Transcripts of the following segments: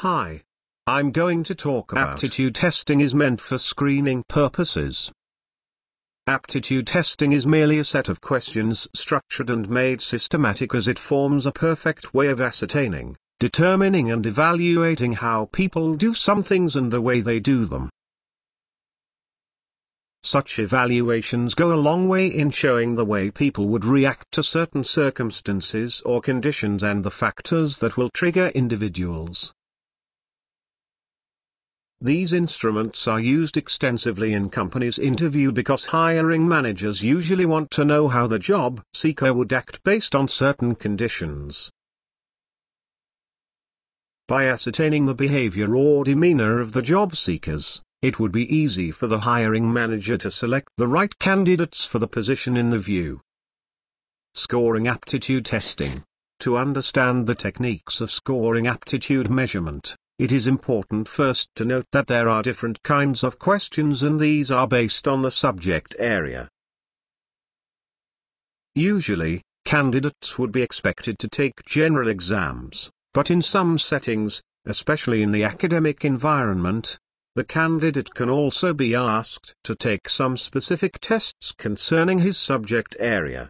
Hi. I'm going to talk about aptitude testing is meant for screening purposes. Aptitude testing is merely a set of questions structured and made systematic as it forms a perfect way of ascertaining, determining and evaluating how people do some things and the way they do them. Such evaluations go a long way in showing the way people would react to certain circumstances or conditions and the factors that will trigger individuals. These instruments are used extensively in companies' interview because hiring managers usually want to know how the job seeker would act based on certain conditions. By ascertaining the behavior or demeanor of the job seekers, it would be easy for the hiring manager to select the right candidates for the position in the view. Scoring aptitude testing. To understand the techniques of scoring aptitude measurement, it is important first to note that there are different kinds of questions and these are based on the subject area. Usually, candidates would be expected to take general exams, but in some settings, especially in the academic environment, the candidate can also be asked to take some specific tests concerning his subject area.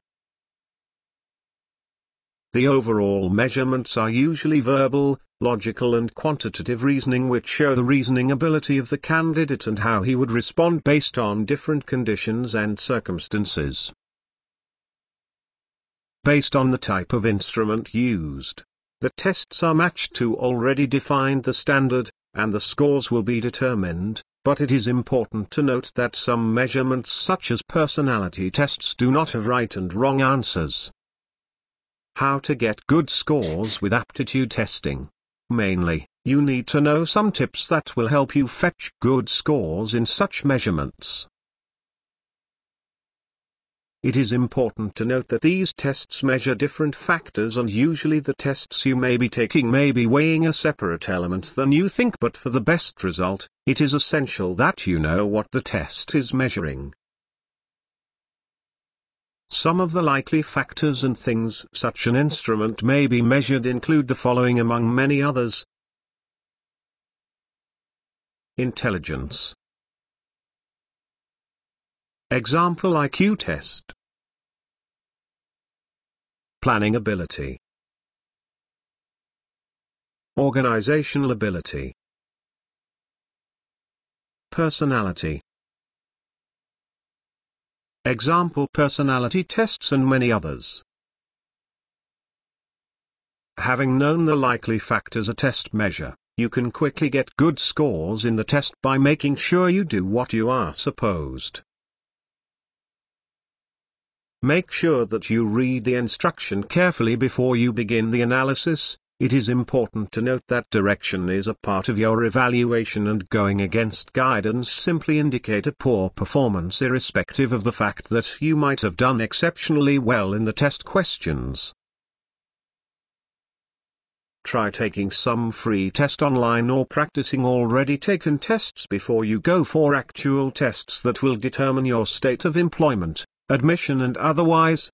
The overall measurements are usually verbal, logical and quantitative reasoning which show the reasoning ability of the candidate and how he would respond based on different conditions and circumstances. Based on the type of instrument used, the tests are matched to already defined the standard, and the scores will be determined, but it is important to note that some measurements such as personality tests do not have right and wrong answers. How to get good scores with aptitude testing. Mainly, you need to know some tips that will help you fetch good scores in such measurements. It is important to note that these tests measure different factors and usually the tests you may be taking may be weighing a separate element than you think, but for the best result, it is essential that you know what the test is measuring. Some of the likely factors and things such an instrument may be measured include the following among many others. Intelligence. Example IQ test. Planning ability. Organizational ability. Personality. Example personality tests and many others. Having known the likely factors a test measure, you can quickly get good scores in the test by making sure you do what you are supposed. Make sure that you read the instruction carefully before you begin the analysis. It is important to note that direction is a part of your evaluation and going against guidance simply indicate a poor performance irrespective of the fact that you might have done exceptionally well in the test questions. Try taking some free test online or practicing already taken tests before you go for actual tests that will determine your state of employment, admission and otherwise.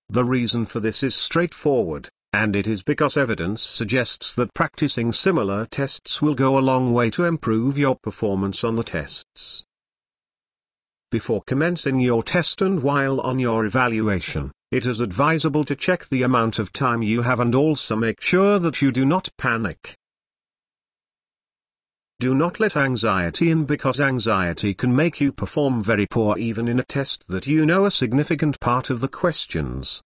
The reason for this is straightforward, and it is because evidence suggests that practicing similar tests will go a long way to improve your performance on the tests. Before commencing your test and while on your evaluation, it is advisable to check the amount of time you have and also make sure that you do not panic. Do not let anxiety in because anxiety can make you perform very poor even in a test that you know a significant part of the questions.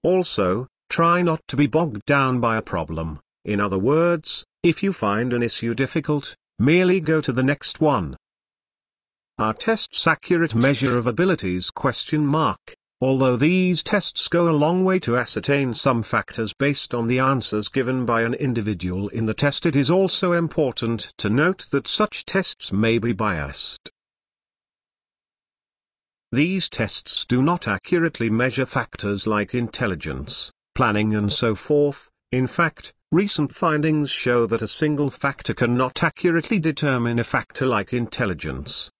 Also, try not to be bogged down by a problem. In other words, if you find an issue difficult, merely go to the next one. Are tests accurate measure of abilities? Although these tests go a long way to ascertain some factors based on the answers given by an individual in the test, it is also important to note that such tests may be biased. These tests do not accurately measure factors like intelligence, planning and so forth. In fact, recent findings show that a single factor cannot accurately determine a factor like intelligence.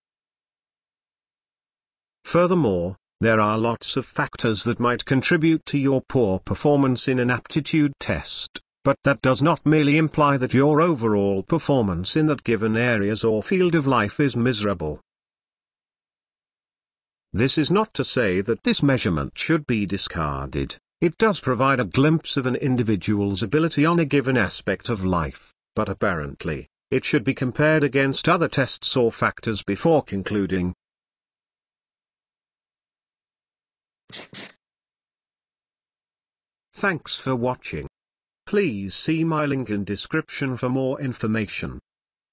Furthermore, There are lots of factors that might contribute to your poor performance in an aptitude test, but that does not merely imply that your overall performance in that given areas or field of life is miserable. This is not to say that this measurement should be discarded. It does provide a glimpse of an individual's ability on a given aspect of life, but apparently, it should be compared against other tests or factors before concluding. Thanks for watching. Please see my link in description for more information.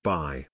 Bye.